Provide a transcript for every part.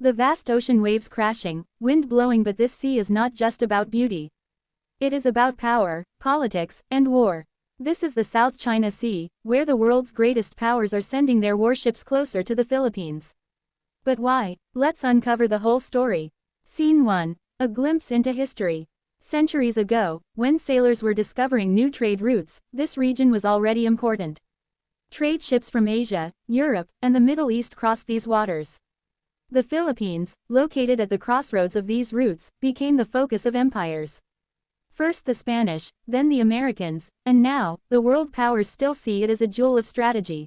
The vast ocean waves crashing, wind blowing, but this sea is not just about beauty. It is about power, politics, and war. This is the South China Sea, where the world's greatest powers are sending their warships closer to the Philippines. But why? Let's uncover the whole story. Scene 1. A glimpse into history. Centuries ago, when sailors were discovering new trade routes, this region was already important. Trade ships from Asia, Europe, and the Middle East crossed these waters. The Philippines, located at the crossroads of these routes, became the focus of empires. First the Spanish, then the Americans, and now, the world powers still see it as a jewel of strategy.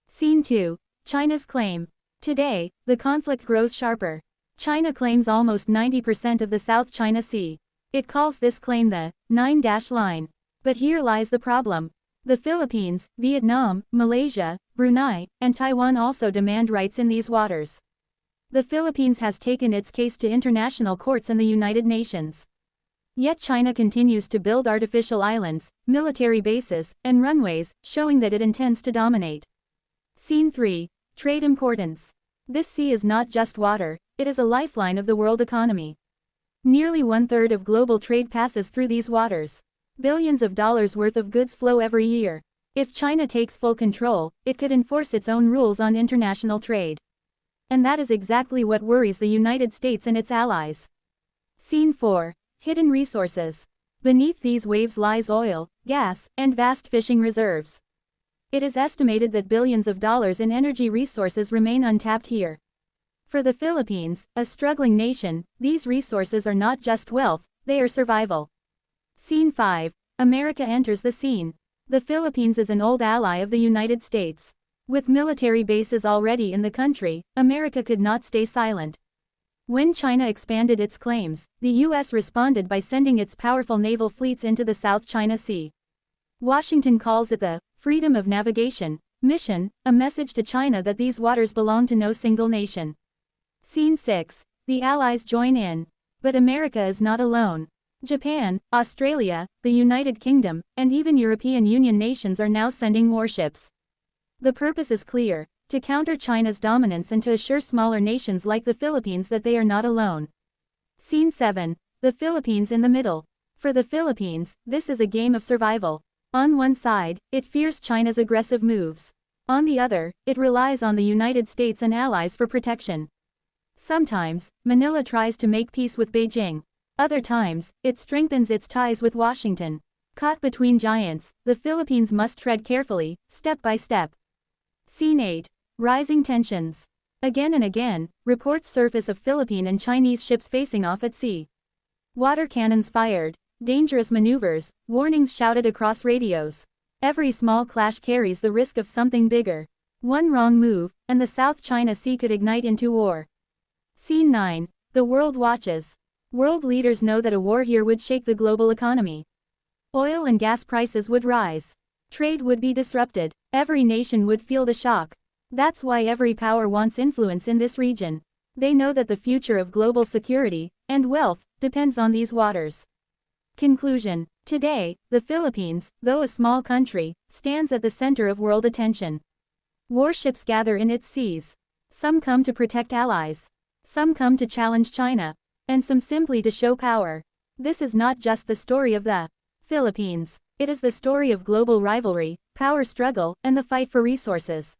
Scene 2. China's claim. Today, the conflict grows sharper. China claims almost 90% of the South China Sea. It calls this claim the 9-line. But here lies the problem. The Philippines, Vietnam, Malaysia, Brunei, and Taiwan also demand rights in these waters. The Philippines has taken its case to international courts and the United Nations. Yet China continues to build artificial islands, military bases, and runways, showing that it intends to dominate. Scene 3. Trade importance. This sea is not just water, it is a lifeline of the world economy. Nearly 1/3 of global trade passes through these waters. Billions of dollars worth of goods flow every year. If China takes full control, it could enforce its own rules on international trade. And that is exactly what worries the United States and its allies. Scene 4. Hidden resources. Beneath these waves lies oil, gas, and vast fishing reserves. It is estimated that billions of dollars in energy resources remain untapped here. For the Philippines, a struggling nation, these resources are not just wealth, they are survival. Scene 5. America enters the scene. The Philippines is an old ally of the United States. With military bases already in the country, America could not stay silent. When China expanded its claims, the U.S. responded by sending its powerful naval fleets into the South China Sea. Washington calls it the freedom of navigation mission, a message to China that these waters belong to no single nation. Scene 6. The Allies join in. But America is not alone. Japan, Australia, the United Kingdom, and even European Union nations are now sending warships. The purpose is clear: to counter China's dominance and to assure smaller nations like the Philippines that they are not alone. Scene 7. The Philippines in the middle. For the Philippines, this is a game of survival. On one side, it fears China's aggressive moves. On the other, it relies on the United States and allies for protection. Sometimes, Manila tries to make peace with Beijing. Other times, it strengthens its ties with Washington. Caught between giants, the Philippines must tread carefully, step by step. Scene 8. Rising tensions. Again and again, reports surface of Philippine and Chinese ships facing off at sea. Water cannons fired, dangerous maneuvers, warnings shouted across radios. Every small clash carries the risk of something bigger. One wrong move, and the South China Sea could ignite into war. Scene 9. The world watches. World leaders know that a war here would shake the global economy. Oil and gas prices would rise. Trade would be disrupted. Every nation would feel the shock. That's why every power wants influence in this region. They know that the future of global security and wealth depends on these waters. Conclusion. Today, the Philippines, though a small country, stands at the center of world attention. Warships gather in its seas. Some come to protect allies. Some come to challenge China. And some simply to show power. This is not just the story of the Philippines. It is the story of global rivalry, power struggle, and the fight for resources.